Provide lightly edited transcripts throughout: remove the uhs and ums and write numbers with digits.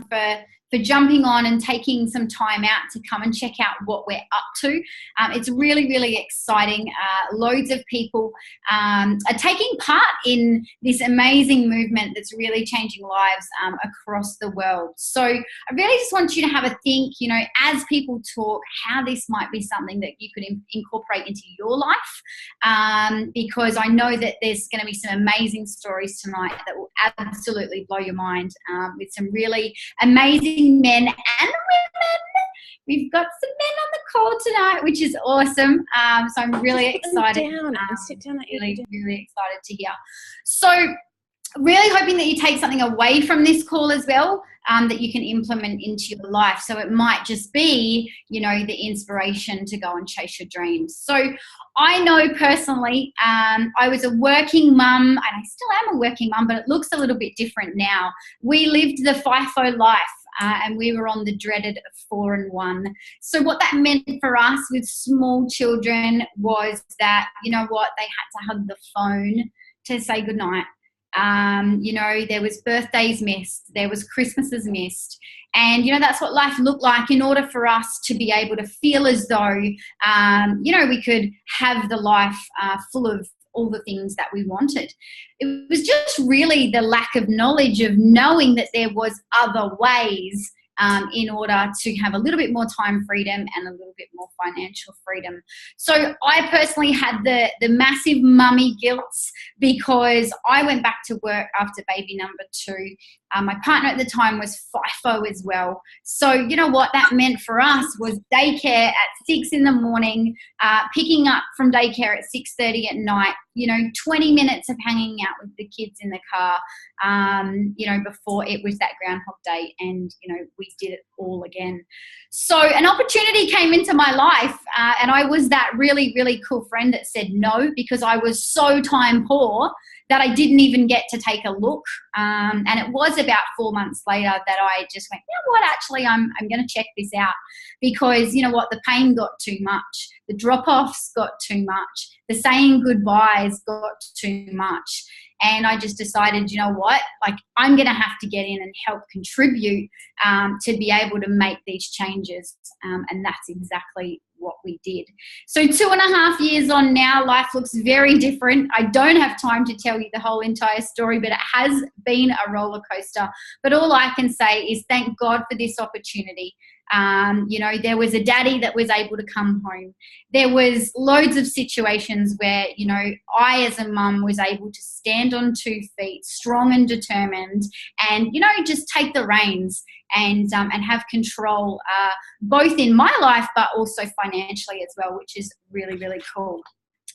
for jumping on and taking some time out to come and check out what we're up to. It's really, really exciting. Loads of people are taking part in this amazing movement that's really changing lives across the world. So I really just want you to have a think, you know, as people talk, how this might be something that you could incorporate into your life, because I know that there's going to be some amazing stories tonight that will absolutely blow your mind, with some really amazing men and women. We've got some men on the call tonight, which is awesome. So I'm really excited. Sit down. Really excited to hear. So really hoping that you take something away from this call as well, that you can implement into your life. So it might just be, you know, the inspiration to go and chase your dreams. So I know personally, I was a working mum, and I still am a working mum, but it looks a little bit different now. We lived the FIFO life. And we were on the dreaded 4 and 1. So what that meant for us with small children was that, you know what, they had to hug the phone to say goodnight. You know, there was birthdays missed, there was Christmases missed. And, you know, that's what life looked like in order for us to be able to feel as though, you know, we could have the life full of all the things that we wanted. It was just really the lack of knowledge of knowing that there was other ways in order to have a little bit more time freedom and a little bit more financial freedom. So I personally had the massive mummy guilt because I went back to work after baby number 2. My partner at the time was FIFO as well. So you know what that meant for us was daycare at 6 in the morning, picking up from daycare at 6:30 at night, you know, 20 minutes of hanging out with the kids in the car, you know, before it was that Groundhog Day, and, you know, we did it all again. So an opportunity came into my life, and I was that really, really cool friend that said no because I was so time poor that I didn't even get to take a look. And it was about 4 months later that I just went, you know what, actually, I'm going to check this out because, you know what, the pain got too much. The drop-offs got too much. The saying goodbyes got too much. And I just decided, you know what, like I'm going to have to get in and help contribute to be able to make these changes. And that's exactly what we did. So 2.5 years on now, life looks very different. I don't have time to tell you the whole entire story, but it has been a roller coaster. But all I can say is thank God for this opportunity. You know, there was a daddy that was able to come home. There was loads of situations where, you know, I as a mum was able to stand on 2 feet, strong and determined, and, you know, just take the reins and have control, both in my life, but also financially as well, which is really, really cool.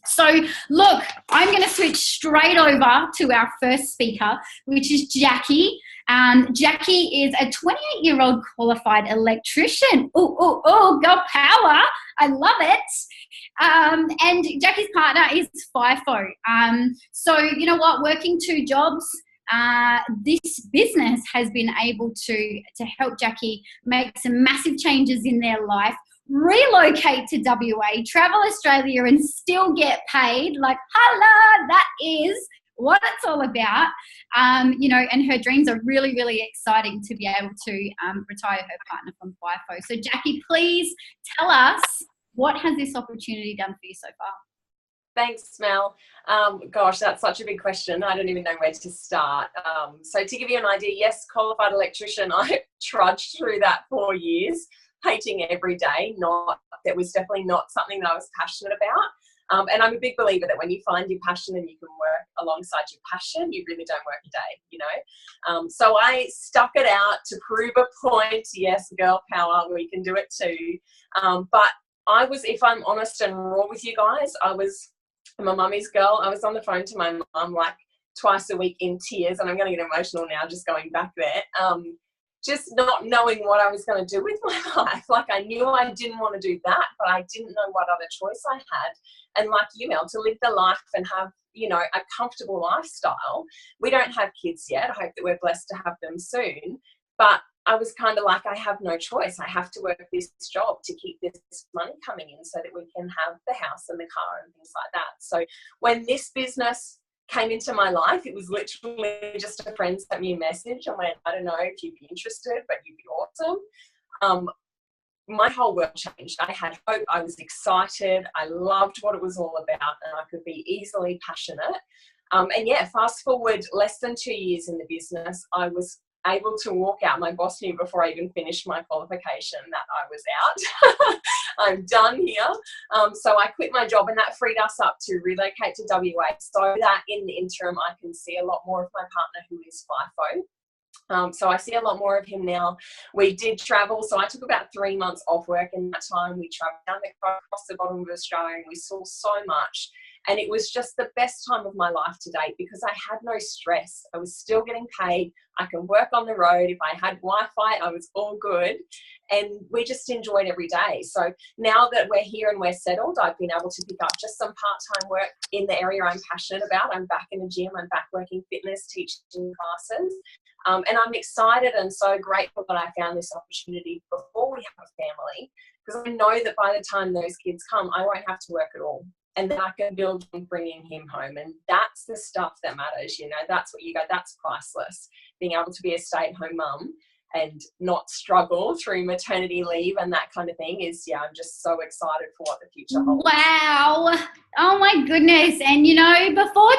So look, I'm going to switch straight over to our first speaker, which is Jackie. Jackie is a 28-year-old qualified electrician. Oh, girl power. I love it. And Jackie's partner is FIFO. So you know what, working 2 jobs, this business has been able to help Jackie make some massive changes in their life, relocate to WA, travel Australia and still get paid. Like, holla, that is what it's all about. You know, and her dreams are really, really exciting to be able to retire her partner from FIFO. So Jackie, please tell us, what has this opportunity done for you so far? Thanks, Mel. Gosh, that's such a big question. I don't even know where to start. So to give you an idea, yes, qualified electrician. I trudged through that 4 years, painting every day. That was definitely not something that I was passionate about. And I'm a big believer that when you find your passion and you can work alongside your passion, you really don't work a day, you know. So I stuck it out to prove a point. Yes, girl power, we can do it too. But I was, if I'm honest and raw with you guys, I'm a mummy's girl. I was on the phone to my mum like twice a week in tears, and I'm going to get emotional now just going back there. Just not knowing what I was going to do with my life. Like, I knew I didn't want to do that, but I didn't know what other choice I had. And like you, Mel, to live the life and have, you know, a comfortable lifestyle. We don't have kids yet. I hope that we're blessed to have them soon. But I was kind of like, I have no choice. I have to work this job to keep this money coming in so that we can have the house and the car and things like that. So when this business came into my life. It was literally just a friend sent me a message and went, I don't know if you'd be interested, but you'd be awesome. My whole world changed. I had hope. I was excited. I loved what it was all about, and I could be easily passionate. And yeah, fast forward less than 2 years in the business, I was able to walk out. My boss knew before I even finished my qualification that I was out. I'm done here. So I quit my job, and that freed us up to relocate to WA so that in the interim I can see a lot more of my partner, who is FIFO. So I see a lot more of him now. We did travel, so I took about 3 months off work, and that time we travelled down across the bottom of Australia, and we saw so much. And it was just the best time of my life to date because I had no stress. I was still getting paid. I could work on the road. If I had Wi-Fi, I was all good. And we just enjoyed every day. So now that we're here and we're settled, I've been able to pick up just some part-time work in the area I'm passionate about. I'm back in the gym. I'm back working fitness, teaching classes. And I'm excited and so grateful that I found this opportunity before we have a family, because I know that by the time those kids come, I won't have to work at all. And then I can build on bringing him home. And that's the stuff that matters, you know, that's what you go, that's priceless. Being able to be a stay-at-home mum and not struggle through maternity leave and that kind of thing is, yeah, I'm just so excited for what the future holds. Wow. Oh my goodness. And you know, before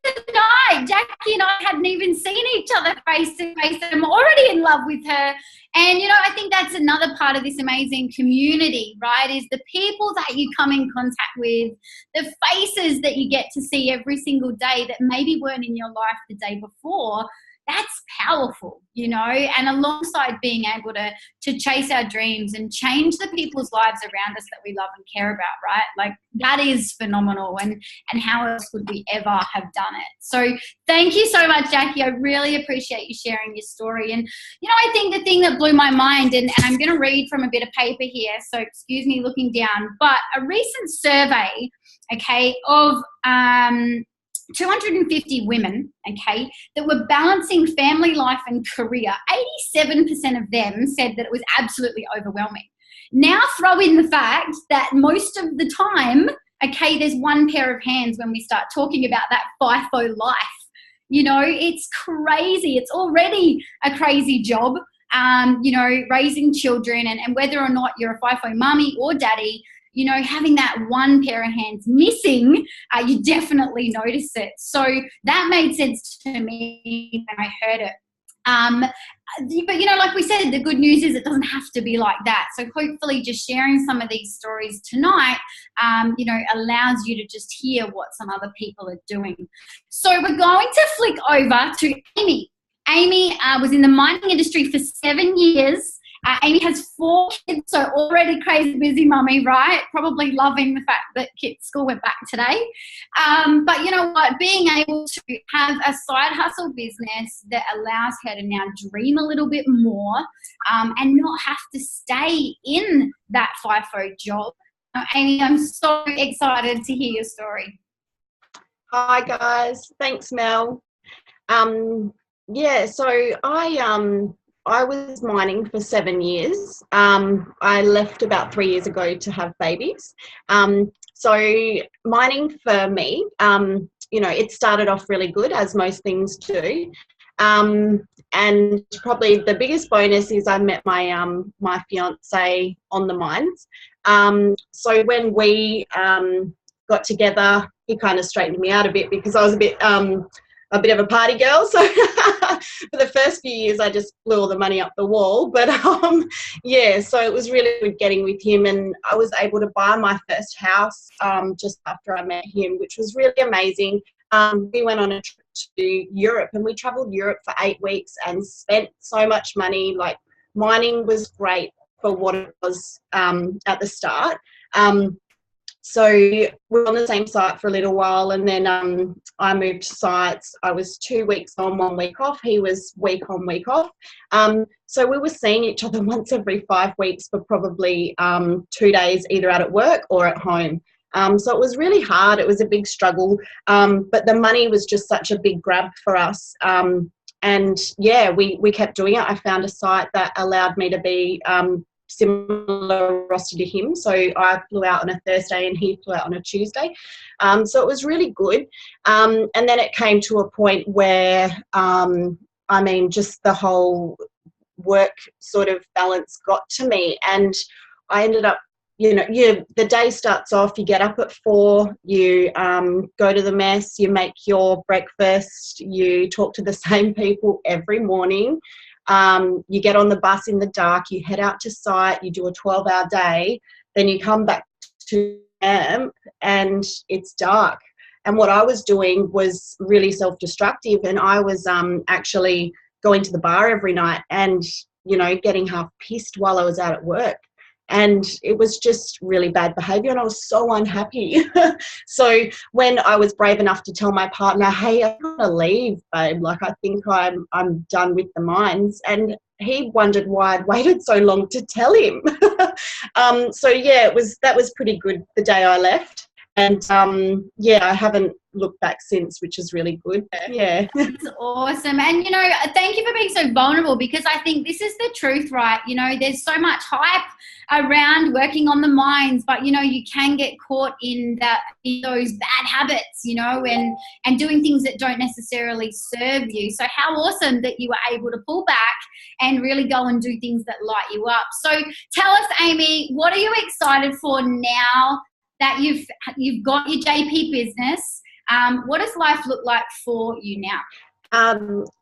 tonight, Jackie and I hadn't even seen each other face to face. I'm already in love with her. And, you know, I think that's another part of this amazing community, right, is the people that you come in contact with, the faces that you get to see every single day that maybe weren't in your life the day before. That's powerful, you know, and alongside being able to chase our dreams and change the people's lives around us that we love and care about, right? Like that is phenomenal, and how else would we ever have done it? So thank you so much, Jackie. I really appreciate you sharing your story. And, you know, I think the thing that blew my mind, and I'm going to read from a bit of paper here, so excuse me looking down, but a recent survey, okay, of 250 women, okay, that were balancing family life and career. 87% of them said that it was absolutely overwhelming. Now throw in the fact that most of the time, okay, there's one pair of hands when we start talking about that FIFO life. You know, it's crazy. It's already a crazy job, you know, raising children, and whether or not you're a FIFO mummy or daddy, you know, having that one pair of hands missing, you definitely notice it. So that made sense to me when I heard it. But, you know, like we said, the good news is it doesn't have to be like that. So hopefully just sharing some of these stories tonight, you know, allows you to just hear what some other people are doing. So we're going to flick over to Amy. Amy was in the mining industry for 7 years. Amy has 4 kids, so already crazy busy mummy, right? Probably loving the fact that school went back today. But you know what? Being able to have a side hustle business that allows her to now dream a little bit more, and not have to stay in that FIFO job. Amy, I'm so excited to hear your story. Hi guys, thanks Mel. Yeah, so I was mining for 7 years. I left about 3 years ago to have babies. So mining for me, you know, it started off really good, as most things do. And probably the biggest bonus is I met my my fiance on the mines. So when we got together, he kind of straightened me out a bit because I was a bit of a party girl. So for the first few years, I just blew all the money up the wall. But yeah, so it was really good getting with him, and I was able to buy my first house just after I met him, which was really amazing. We went on a trip to Europe, and we traveled Europe for 8 weeks and spent so much money. Like, mining was great for what it was at the start. So we were on the same site for a little while, and then I moved sites. I was 2 weeks on, 1 week off. He was week on, week off. So we were seeing each other once every 5 weeks for probably 2 days, either out at work or at home. So it was really hard. It was a big struggle, but the money was just such a big grab for us. And yeah, we kept doing it. I found a site that allowed me to be similar roster to him. So I flew out on a Thursday and he flew out on a Tuesday. So it was really good. And then it came to a point where, just the whole work sort of balance got to me, and I ended up, the day starts off, you get up at 4, you go to the mess, you make your breakfast, you talk to the same people every morning, you get on the bus in the dark, you head out to site, you do a 12-hour day, then you come back to camp and it's dark. And what I was doing was really self-destructive, and I was actually going to the bar every night and, getting half pissed while I was out at work. And it was just really bad behaviour, and I was so unhappy. So when I was brave enough to tell my partner, hey, I'm going to leave, babe, like I think I'm done with the mines, and he wondered why I'd waited so long to tell him. So yeah, that was pretty good the day I left. And I haven't looked back since, which is really good. Yeah. That's awesome. And, thank you for being so vulnerable, because I think this is the truth, right? There's so much hype around working on the mines, but, you can get caught in those bad habits, and doing things that don't necessarily serve you. So how awesome that you were able to pull back and really go and do things that light you up. So tell us, Amy, what are you excited for now that you've got your JP business? What does life look like for you now?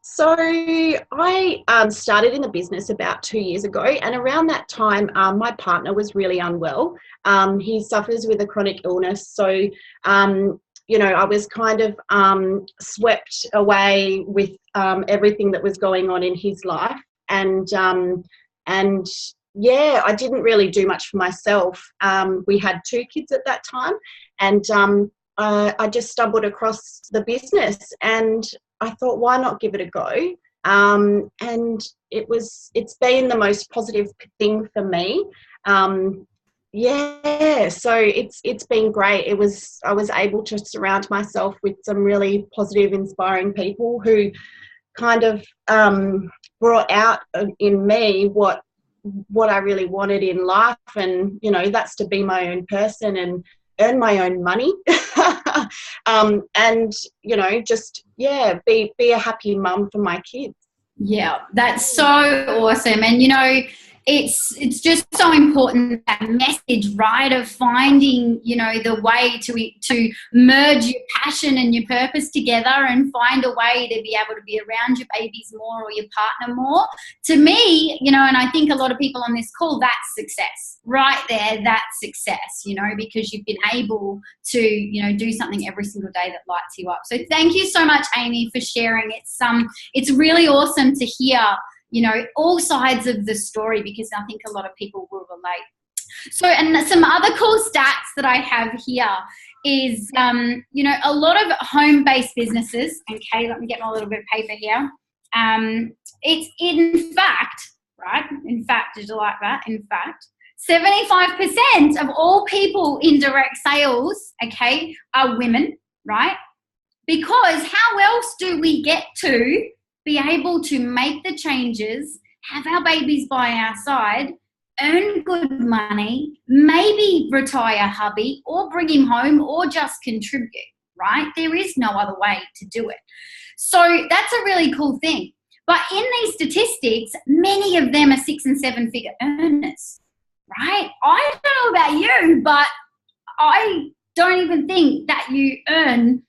So I started in the business about 2 years ago, and around that time my partner was really unwell. He suffers with a chronic illness, so I was kind of swept away with everything that was going on in his life, and I didn't really do much for myself. We had 2 kids at that time, and I just stumbled across the business, and I thought, why not give it a go? And it's been the most positive thing for me. So it's been great. I was able to surround myself with some really positive, inspiring people who kind of brought out in me what I really wanted in life, and that's to be my own person and earn my own money. Be a happy mum for my kids. Yeah, that's so awesome. And it's just so important, that message, right, of finding the way to merge your passion and your purpose together, and find a way to be able to be around your babies more, or your partner more. To me, and I think a lot of people on this call, that's success right there. That's success, because you've been able to do something every single day that lights you up. So thank you so much, Amy, for sharing. It's really awesome to hear all sides of the story, because I think a lot of people will relate. So, and some other cool stats that I have here is, a lot of home-based businesses, okay, let me get my little bit of paper here. It's in fact, right? In fact, did you like that? In fact, 75% of all people in direct sales, okay, are women, right? Because how else do we get to be able to make the changes, have our babies by our side, earn good money, maybe retire hubby, or bring him home, or just contribute, right? There is no other way to do it. So that's a really cool thing. But in these statistics, many of them are 6- and 7-figure earners, right? I don't know about you, but I don't even think that you earn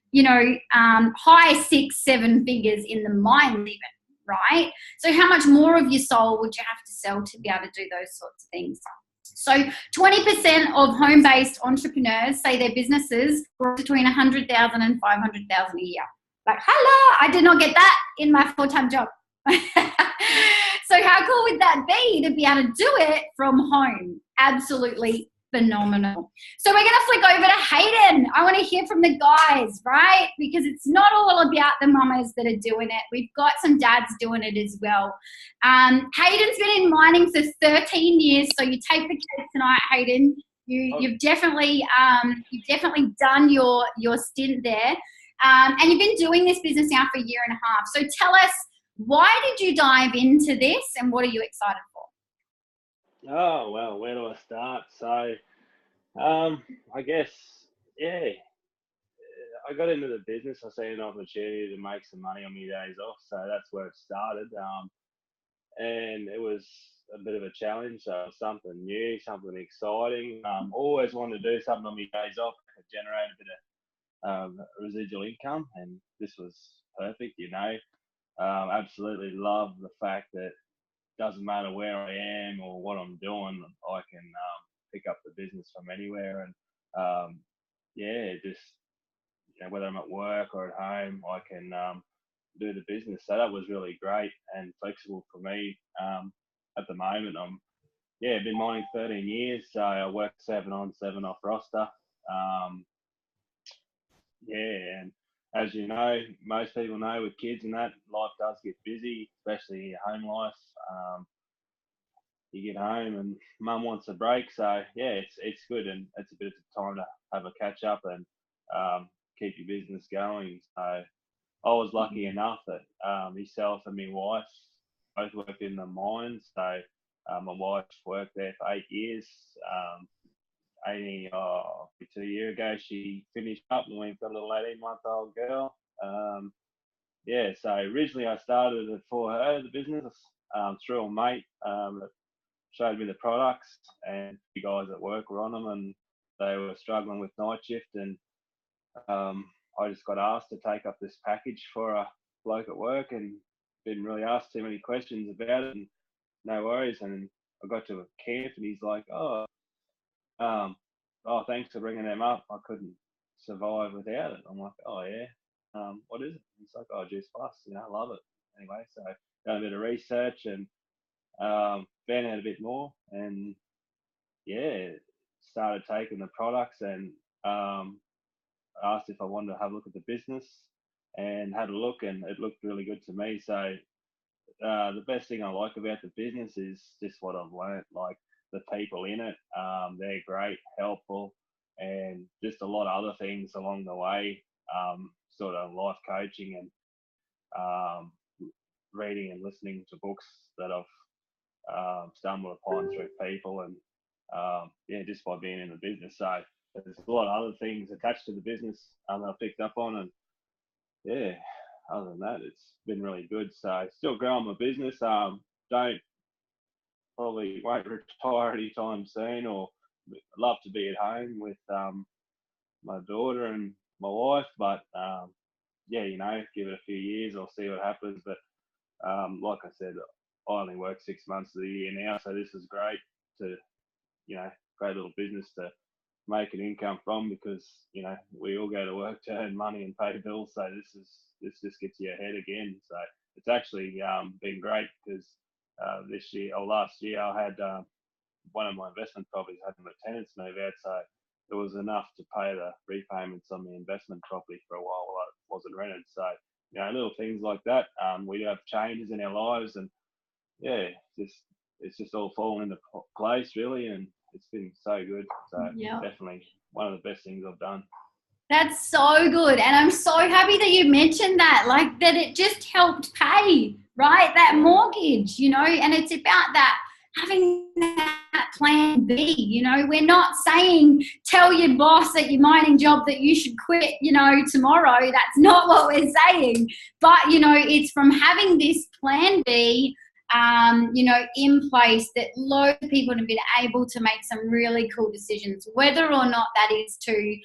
high 6-7 figures in the mines even, right? So how much more of your soul would you have to sell to be able to do those sorts of things? So 20% of home-based entrepreneurs say their businesses grow between 100,000 and 500,000 a year. Like, hello, I did not get that in my full-time job. So how cool would that be to be able to do it from home? Absolutely phenomenal. So we're going to flick over to Hayden. I want to hear from the guys, right? Because it's not all about the mamas that are doing it. We've got some dads doing it as well. Hayden's been in mining for 13 years, so you take the cake tonight, Hayden. You've definitely done your stint there, and you've been doing this business now for a year and a half. So tell us, why did you dive into this, and what are you excited for? Oh, well, where do I start? So, I guess, yeah, I got into the business. I seen an opportunity to make some money on my days off. So that's where it started. And it was a bit of a challenge. Something new, something exciting. Always wanted to do something on my days off to generate a bit of residual income. And this was perfect, you know. Absolutely love the fact that doesn't matter where I am or what I'm doing, I can pick up the business from anywhere. And yeah, just whether I'm at work or at home, I can do the business. So that was really great and flexible for me. At the moment, been mining 13 years, so I work 7 on, 7 off roster. And as you know, most people know with kids and that, life does get busy, especially your home life. You get home and mum wants a break, so yeah, it's good, and it's a bit of time to have a catch up and keep your business going. So I was lucky enough that myself and my wife both worked in the mines. So my wife worked there for 8 years. 2 years ago, she finished up and we've got a little 18-month-old girl. So originally I started it for her, the business, through a mate that showed me the products, and the guys at work were on them and they were struggling with night shift, and I just got asked to take up this package for a bloke at work and didn't really ask too many questions about it, and no worries. And I got to a camp and he's like, thanks for bringing them up. I couldn't survive without it. I'm like, oh yeah, what is it? He's like, oh, Juice Plus, I love it. Anyway, so done a bit of research and found out a bit more, and yeah, started taking the products and asked if I wanted to have a look at the business, and had a look, and it looked really good to me. So the best thing I like about the business is just what I've learned, like the people in it. They're great, helpful, and just a lot of other things along the way, sort of life coaching and reading and listening to books that I've stumbled upon through people, and just by being in the business. So there's a lot of other things attached to the business that I picked up on, and yeah, other than that, it's been really good. So still growing my business. Won't retire anytime soon, or love to be at home with my daughter and my wife, but give it a few years, I'll see what happens. But like I said, I only work 6 months of the year now, so this is great to, great little business to make an income from, because, we all go to work to earn money and pay bills. So this just gets you ahead again. So it's actually been great, because last year I had one of my investment properties had my tenants move out, so it was enough to pay the repayments on the investment property for a while I wasn't rented. So, little things like that. We do have changes in our lives, and yeah, it's just all fallen into place really, and it's been so good. So definitely one of the best things I've done. That's so good. And I'm so happy that you mentioned that, like that it just helped pay, right? That mortgage, and it's about that, having that plan B. We're not saying tell your boss at your mining job that you should quit, tomorrow. That's not what we're saying. But, it's from having this plan B, in place, that loads of people have been able to make some really cool decisions, whether or not that is to,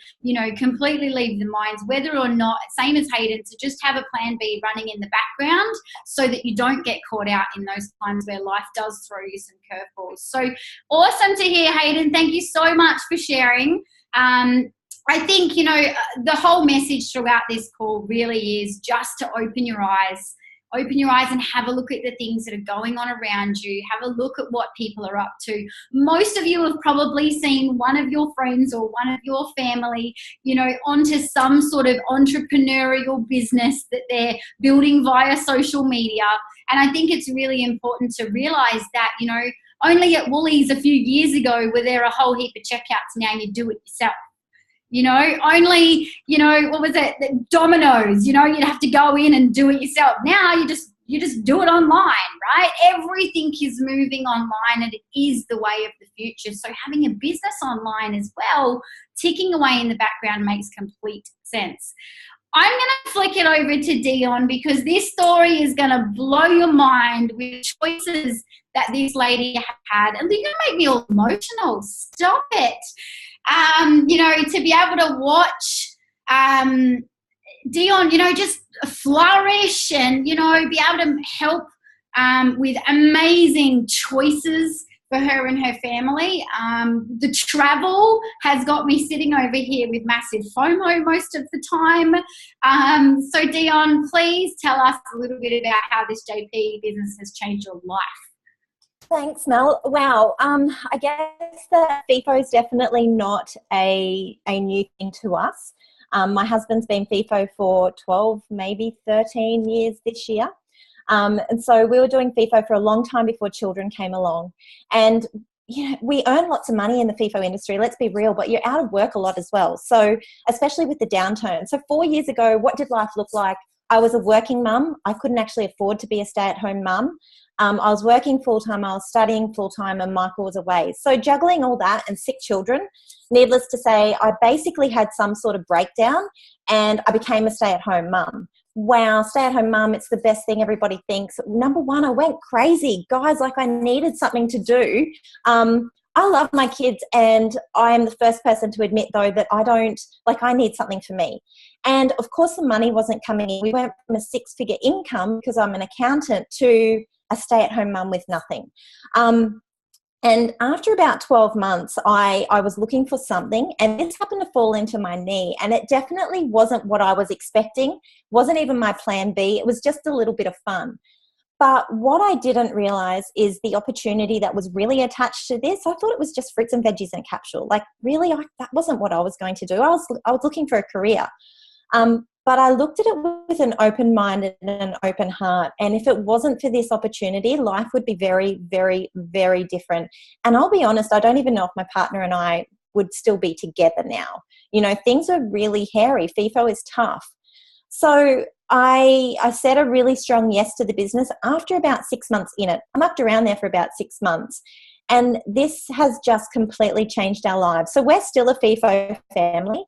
completely leave the mines, whether or not, same as Hayden, to just have a plan B running in the background so that you don't get caught out in those times where life does throw you some curveballs. So awesome to hear, Hayden. Thank you so much for sharing. I think, the whole message throughout this call really is just to open your eyes and have a look at the things that are going on around you. Have a look at what people are up to. Most of you have probably seen one of your friends or one of your family, onto some sort of entrepreneurial business that they're building via social media. And I think it's really important to realize that, only at Woolies a few years ago were there a whole heap of checkouts. Now you do it yourself. Only, what was it? Dominoes, you'd have to go in and do it yourself. Now you just you just do it online, right? Everything is moving online, and it is the way of the future. So having a business online as well, ticking away in the background, makes complete sense. I'm going to flick it over to Dion, because this story is going to blow your mind with choices that this lady had. And you're going to make me all emotional. Stop it. You know, to be able to watch Dion, you know, just flourish and, you know, be able to help with amazing choices for her and her family. The travel has got me sitting over here with massive FOMO most of the time. So Dion, please tell us a little bit about how this JP business has changed your life. Thanks, Mel. Wow. I guess that FIFO is definitely not a new thing to us. My husband's been FIFO for 12, maybe 13 years this year. And so we were doing FIFO for a long time before children came along. And you know, we earn lots of money in the FIFO industry, let's be real, but you're out of work a lot as well. So especially with the downturn. So 4 years ago, what did life look like? I was a working mum. I couldn't actually afford to be a stay-at-home mum. I was working full-time, I was studying full-time, and Michael was away. So juggling all that and 6 children, needless to say, I basically had some sort of breakdown and I became a stay-at-home mum. Wow, stay-at-home mum, it's the best thing everybody thinks. Number one, I went crazy. Guys, like I needed something to do. I love my kids, and I am the first person to admit, though, that I need something for me. And of course the money wasn't coming in. We went from a 6-figure income, because I'm an accountant, to a stay-at-home mum with nothing. And after about 12 months, I was looking for something, and this happened to fall into my knee, and it definitely wasn't what I was expecting, wasn't even my plan B. It was just a little bit of fun. But what I didn't realize is the opportunity that was really attached to this. I thought it was just fruits and veggies in a capsule. Like, really, that wasn't what I was going to do. I was looking for a career. But I looked at it with an open mind and an open heart. And if it wasn't for this opportunity, life would be very, very, very different. And I'll be honest, I don't even know if my partner and I would still be together now. You know, things are really hairy. FIFO is tough. So I said a really strong yes to the business after about 6 months in it. I mucked around there for about 6 months. And this has just completely changed our lives. So we're still a FIFO family,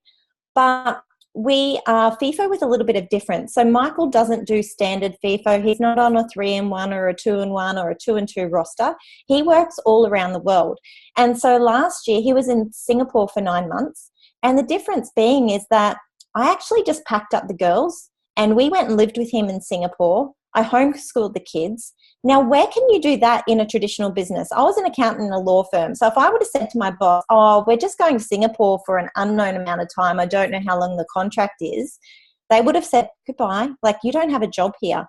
but we are FIFO with a little bit of difference. So Michael doesn't do standard FIFO. He's not on a 3-in-1 or a 2-in-1 or a 2-in-2 roster. He works all around the world. And so last year he was in Singapore for 9 months. And the difference being is that I actually just packed up the girls and we went and lived with him in Singapore. I homeschooled the kids. Now, where can you do that in a traditional business? I was an accountant in a law firm. So if I would have said to my boss, oh, we're just going to Singapore for an unknown amount of time, I don't know how long the contract is, they would have said, goodbye, like you don't have a job here.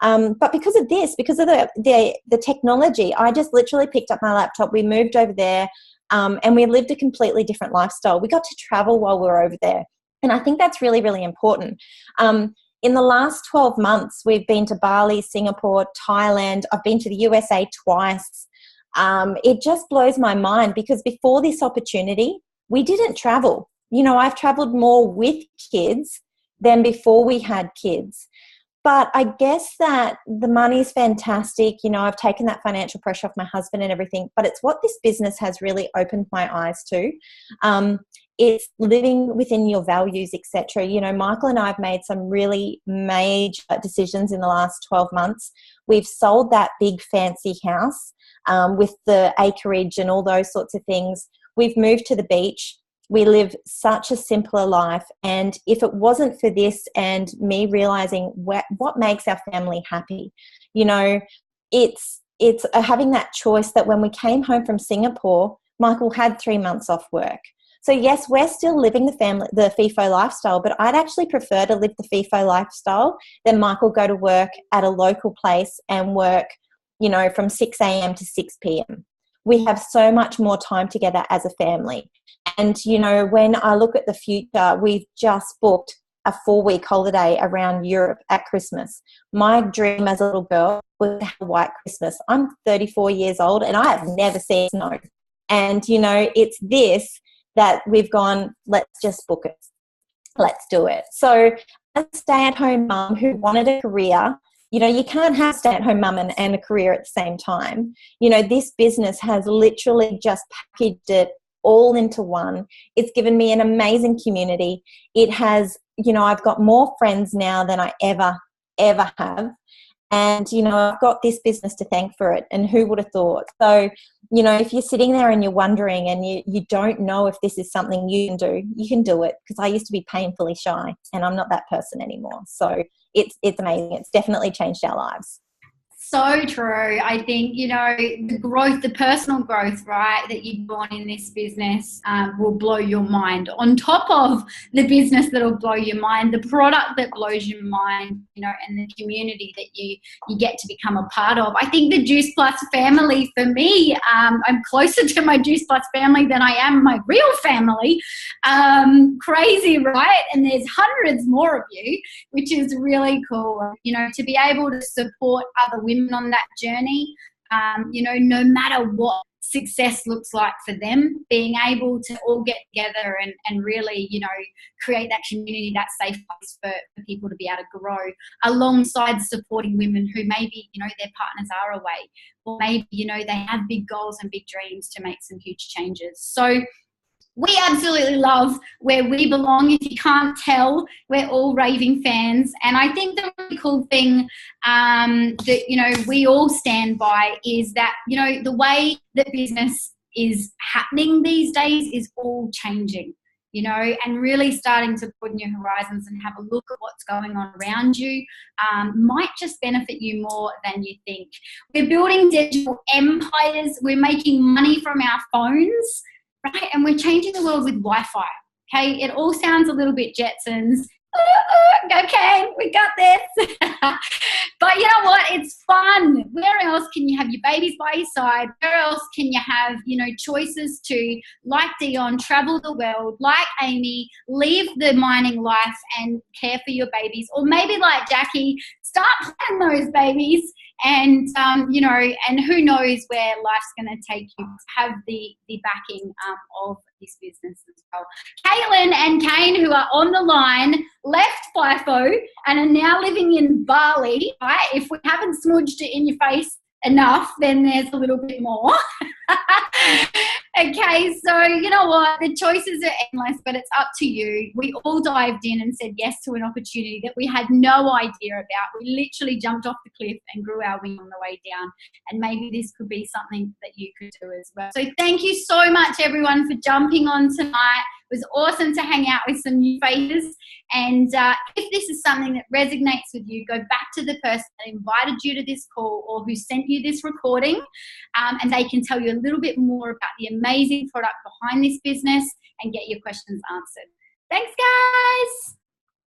But because of this, because of the technology, I just literally picked up my laptop. We moved over there and we lived a completely different lifestyle. We got to travel while we were over there. And I think that's really, really important. In the last 12 months, we've been to Bali, Singapore, Thailand. I've been to the USA twice. It just blows my mind because before this opportunity, we didn't travel. You know, I've traveled more with kids than before we had kids. But I guess that the money's fantastic. You know, I've taken that financial pressure off my husband and everything, but it's what this business has really opened my eyes to. It's living within your values, etc. You know, Michael and I have made some really major decisions in the last 12 months. We've sold that big fancy house with the acreage and all those sorts of things. We've moved to the beach. We live such a simpler life. And if it wasn't for this and me realizing what makes our family happy, you know, it's having that choice that when we came home from Singapore, Michael had 3 months off work. So yes, we're still living the FIFO lifestyle, but I'd actually prefer to live the FIFO lifestyle than Michael go to work at a local place and work, you know, from 6 a.m. to 6 p.m. We have so much more time together as a family. And, you know, when I look at the future, we've just booked a 4-week holiday around Europe at Christmas. My dream as a little girl was to have a white Christmas. I'm 34 years old and I have never seen snow. And, you know, it's this that we've gone, let's just book it. Let's do it. So as a stay-at-home mum who wanted a career, You know, you can't have stay-at-home mum and a career at the same time. You know, this business has literally just packaged it all into one. It's given me an amazing community. It has, you know, I've got more friends now than I ever have. And, you know, I've got this business to thank for it. And who would have thought? So, you know, if you're sitting there and you're wondering and you don't know if this is something you can do it. Because I used to be painfully shy and I'm not that person anymore. So it's amazing. It's definitely changed our lives. So true. I think, you know, the growth, the personal growth, right, that you've born in this business will blow your mind. On top of the business that will blow your mind, the product that blows your mind, you know, and the community that you get to become a part of. I think the Juice Plus family, for me, I'm closer to my Juice Plus family than I am my real family. Crazy, right? And there's hundreds more of you, which is really cool, you know, to be able to support other women on that journey, you know, no matter what success looks like for them, being able to all get together and really, you know, create that community, that safe place for people to be able to grow alongside supporting women who maybe, you know, their partners are away, or maybe, you know, they have big goals and big dreams to make some huge changes. So we absolutely love where we belong. If you can't tell, we're all raving fans. And I think the really cool thing that, you know, we all stand by is that, you know, the way that business is happening these days is all changing, you know, and really starting to put in your horizons and have a look at what's going on around you might just benefit you more than you think. We're building digital empires. We're making money from our phones. Right, and we're changing the world with Wi-Fi. Okay, it all sounds a little bit Jetsons. Okay, we got this. But you know what? It's fun. Where else can you have your babies by your side? Where else can you have, you know, choices to, like Dion, travel the world, like Amy, leave the mining life and care for your babies, or maybe like Jackie, start planning those babies. And, you know, and who knows where life's going to take you. Have the backing of this business as well. Caitlin and Kane, who are on the line, left FIFO and are now living in Bali. Right? If we haven't smudged it in your face enough, then there's a little bit more. Okay, so you know what? The choices are endless, but it's up to you. We all dived in and said yes to an opportunity that we had no idea about. We literally jumped off the cliff and grew our wing on the way down. And maybe this could be something that you could do as well. So thank you so much, everyone, for jumping on tonight. It was awesome to hang out with some new faces. And if this is something that resonates with you, go back to the person that invited you to this call or who sent you this recording, and they can tell you a little bit more about the amazing product behind this business and get your questions answered. Thanks, guys.